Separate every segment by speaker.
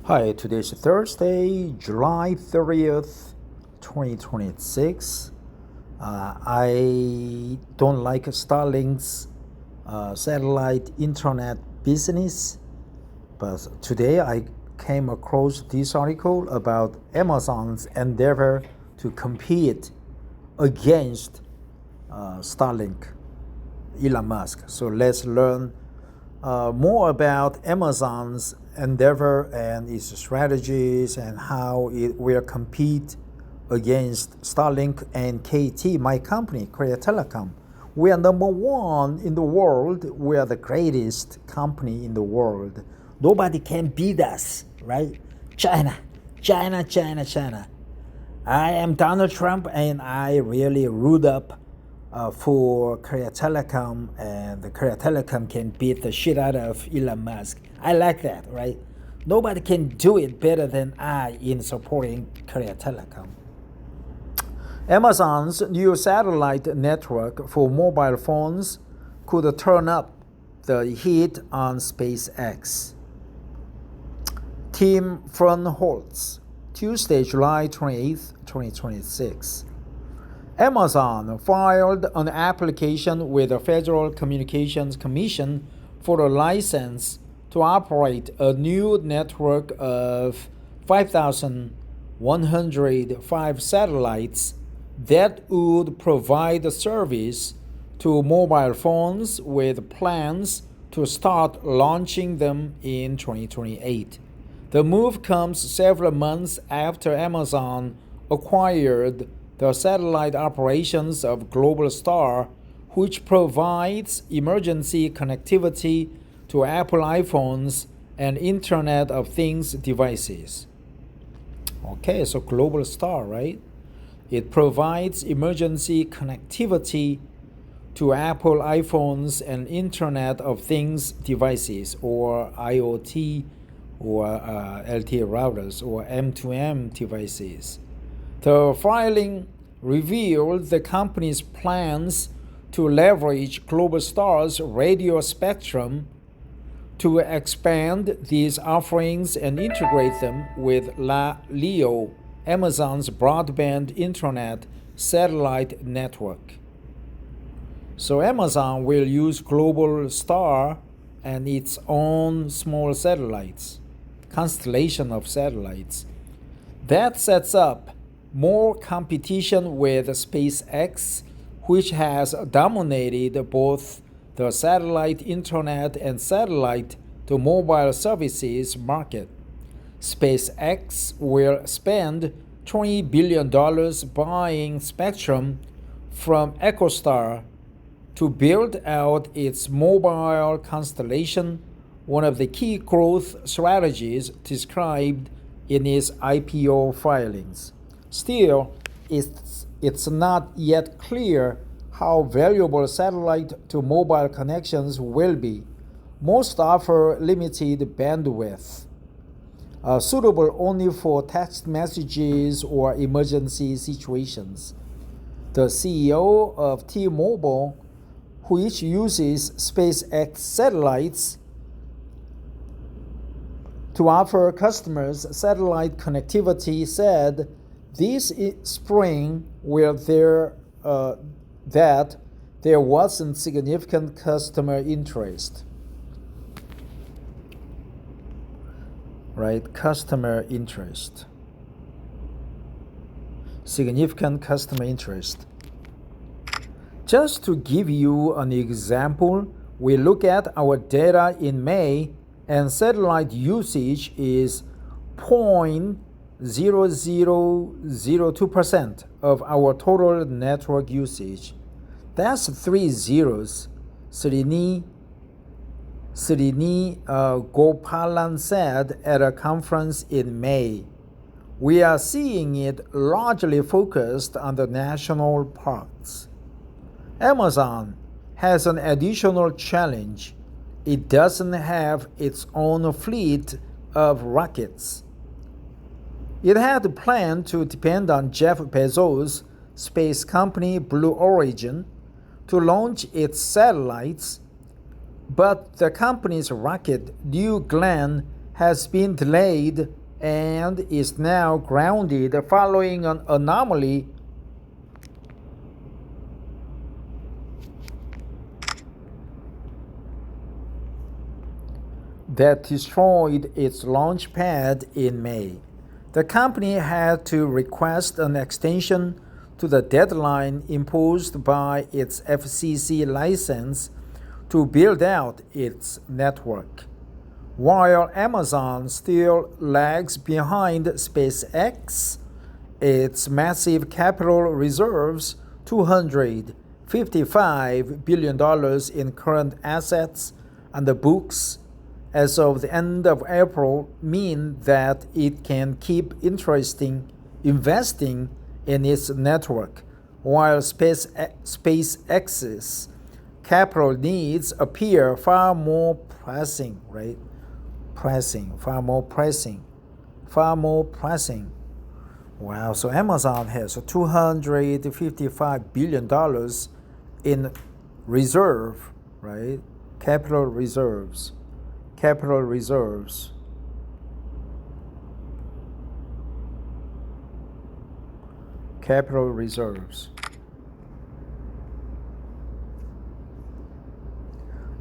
Speaker 1: Hi, today's Thursday, July 30th, 2026. I don't like Starlink's satellite internet business, but today I came across this article about Amazon's endeavor to compete against Starlink, Elon Musk. So let's learn more about Amazon's endeavor and its strategies and how it will compete against Starlink and KT, my company, Korea Telecom. We are number one in the world. We are the greatest company in the world. Nobody can beat us, right? China, China, China, China. I am Donald Trump and I really root up for Korea Telecom, and the Korea Telecom can beat the shit out of Elon Musk. I like that, right? Nobody can do it better than I in supporting Korea Telecom. Amazon's new satellite network for mobile phones could turn up the heat on SpaceX. Tim Fernholz, Tuesday, July 28th, 2026. Amazon filed an application with the Federal Communications Commission for a license to operate a new network of 5,105 satellites that would provide the service to mobile phones with plans to start launching them in 2028. The move comes several months after Amazon acquired the satellite operations of Globalstar, which provides emergency connectivity to Apple iPhones and Internet of Things devices. Okay, so Globalstar, right? It provides emergency connectivity to Apple iPhones and Internet of Things devices, or IoT, or LTE routers, or M2M devices. The filing revealed the company's plans to leverage Globalstar's radio spectrum to expand these offerings and integrate them with LEO, Amazon's broadband internet satellite network. So Amazon will use Globalstar and its own small satellites, constellation of satellites. That sets up more competition with SpaceX, which has dominated both the satellite internet and satellite to mobile services market. SpaceX will spend $20 billion buying spectrum from EchoStar to build out its mobile constellation, one of the key growth strategies described in its IPO filings. Still, it's not yet clear how valuable satellite to mobile connections will be. Most offer limited bandwidth, suitable only for text messages or emergency situations. The CEO of T-Mobile, which uses SpaceX satellites to offer customers satellite connectivity, said this spring that there wasn't significant customer interest. Right? Customer interest. Significant customer interest. Just to give you an example, we look at our data in May, and satellite usage is 0.0002% of our total network usage. That's 3 zeros. Srini Gopalan said at a conference in May. We are seeing it largely focused on the national parks. Amazon has an additional challenge. It doesn't have its own fleet of rockets. It had planned to depend on Jeff Bezos' space company Blue Origin to launch its satellites, but the company's rocket, New Glenn, has been delayed and is now grounded following an anomaly that destroyed its launch pad in May. The company had to request an extension to the deadline imposed by its FCC license to build out its network. While Amazon still lags behind SpaceX, its massive capital reserves, $255 billion in current assets on the books as of the end of April, mean that it can keep investing in its network, while SpaceX's capital needs appear far more pressing, right? Far more pressing. Wow, so Amazon has $255 billion in reserve, right? Capital reserves.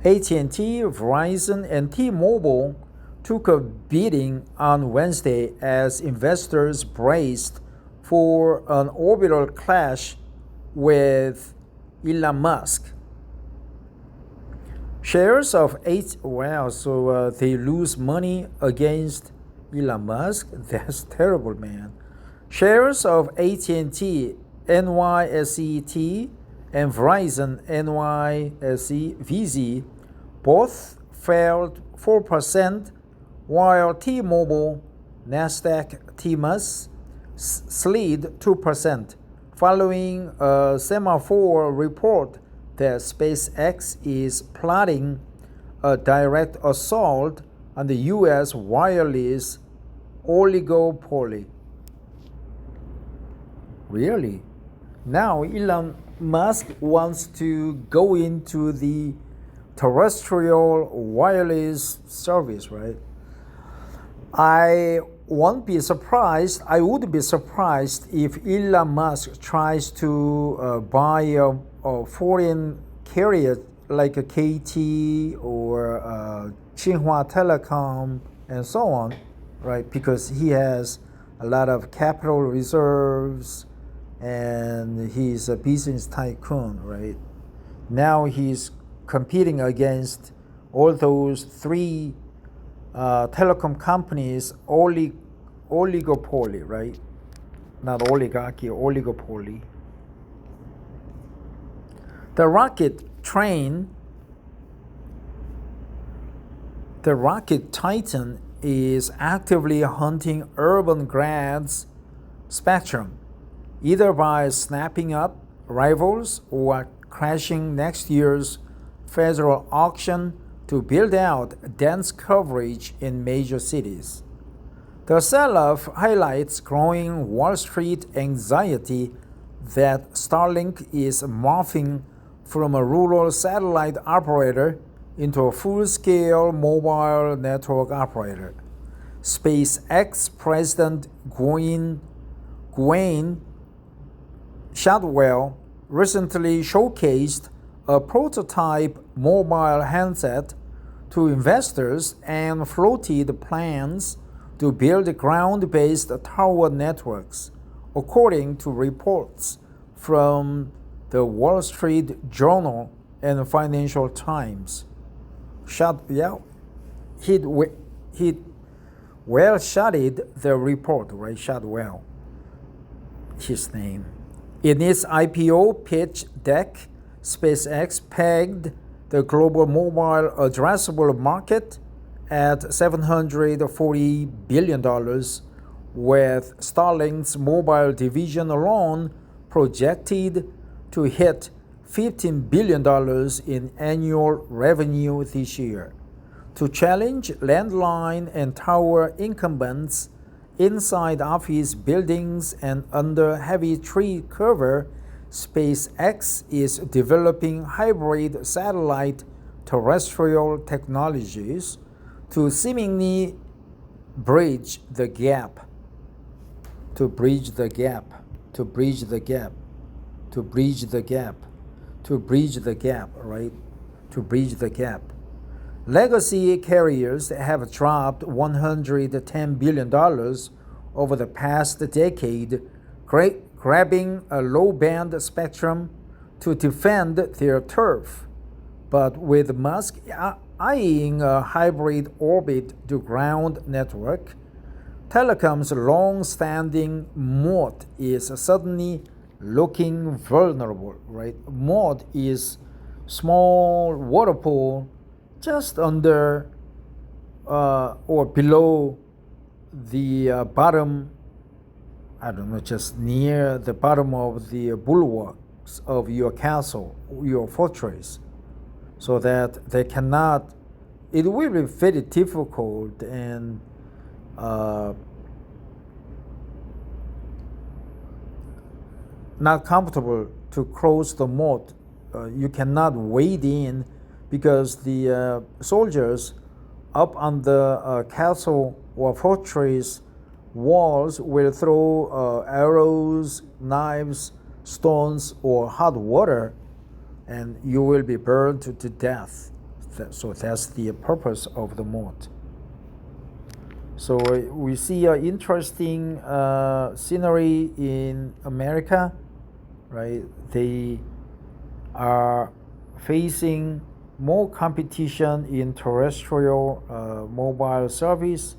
Speaker 1: AT&T, Verizon, and T-Mobile took a beating on Wednesday as investors braced for an orbital clash with Elon Musk. Shares of they lose money against Elon Musk? That's terrible, man. Shares of AT&T, NYSET, and Verizon, VZ, both fell 4%, while T-Mobile, Nasdaq TMUS, slid 2%, following a semaphore report that SpaceX is plotting a direct assault on the U.S. wireless oligopoly. Really? Now Elon Musk wants to go into the terrestrial wireless service, right? I would be surprised if Elon Musk tries to buy a foreign carrier like a KT or Tsinghua Telecom and so on, right? Because he has a lot of capital reserves and he's a business tycoon, right? Now he's competing against all those three telecom companies, oligopoly, right? Not oligarchy, oligopoly. The rocket titan is actively hunting urban grads spectrum, either by snapping up rivals or crashing next year's federal auction to build out dense coverage in major cities. The sell-off highlights growing Wall Street anxiety that Starlink is morphing from a rural satellite operator into a full-scale mobile network operator. SpaceX President Gwen Shotwell recently showcased a prototype mobile handset to investors and floated plans to build ground-based tower networks, according to reports from the Wall Street Journal and Financial Times. Shotwell shotted the report, right? Shotwell, his name. In its IPO pitch deck, SpaceX pegged the global mobile addressable market at $740 billion, with Starlink's mobile division alone projected to hit $15 billion in annual revenue this year. To challenge landline and tower incumbents inside office buildings and under heavy tree cover, SpaceX is developing hybrid satellite terrestrial technologies to seemingly bridge the gap, to bridge the gap, to bridge the gap, to bridge the gap, to bridge the gap, right? To bridge the gap. Legacy carriers have dropped $110 billion over the past decade, grabbing a low-band spectrum to defend their turf. But with Musk eyeing a hybrid orbit-to-ground network, telecom's long-standing moat is suddenly looking vulnerable, right? Moat is small water pool just under or below the bottom, I don't know, just near the bottom of the bulwarks of your castle, your fortress, so that they cannot, it will be very difficult and not comfortable to cross the moat. You cannot wade in because the soldiers up on the castle or fortress walls will throw arrows, knives, stones, or hot water, and you will be burned to death. So that's the purpose of the moat. So we see an interesting scenery in America, right? They are facing more competition in terrestrial mobile service.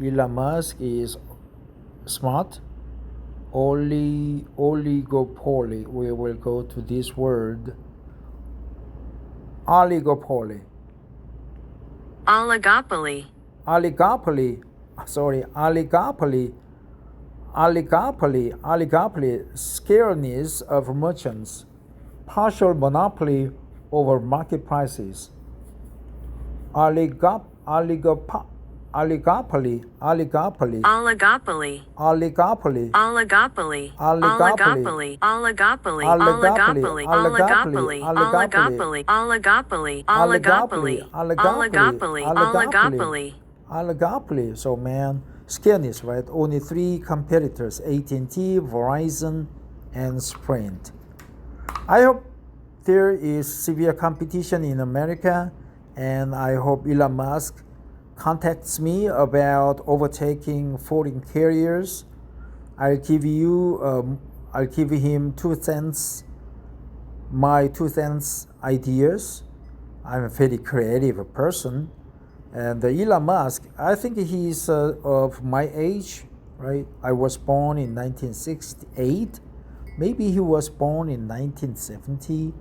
Speaker 1: Elon Musk is smart. Oligopoly. We will go to this word. Oligopoly.
Speaker 2: Oligopoly.
Speaker 1: Oligopoly. Sorry, oligopoly. Oligopoly. Oligopoly. Scareness of merchants. Partial monopoly over market prices. Oligopoly. Oligopoly.
Speaker 2: Oligopoly.
Speaker 1: Oligopoly.
Speaker 2: Oligopoly.
Speaker 1: Oligopoly.
Speaker 2: Oligopoly.
Speaker 1: Oligopoly.
Speaker 2: Oligopoly.
Speaker 1: Oligopoly.
Speaker 2: Oligopoly.
Speaker 1: Oligopoly.
Speaker 2: Oligopoly.
Speaker 1: Oligopoly.
Speaker 2: Oligopoly. Oligopoly.
Speaker 1: Oligopoly. So man, scareness, right? Only 3 competitors: AT&T, Verizon, and Sprint. I hope there is severe competition in America, and I hope Elon Musk contacts me about overtaking foreign carriers. I'll give him 2 cents, my 2 cents ideas. I'm a very creative person. And Elon Musk, I think he's of my age, right? I was born in 1968. Maybe he was born in 1970.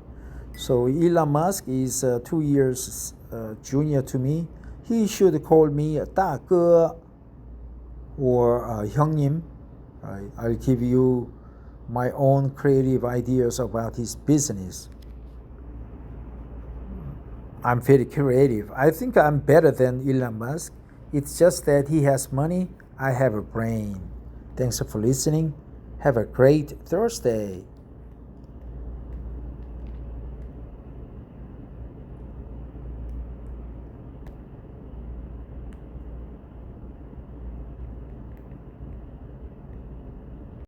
Speaker 1: So Elon Musk is 2 years junior to me. He should call me 大哥 or 형님. I'll give you my own creative ideas about his business. I'm very creative. I think I'm better than Elon Musk. It's just that he has money, I have a brain. Thanks for listening. Have a great Thursday.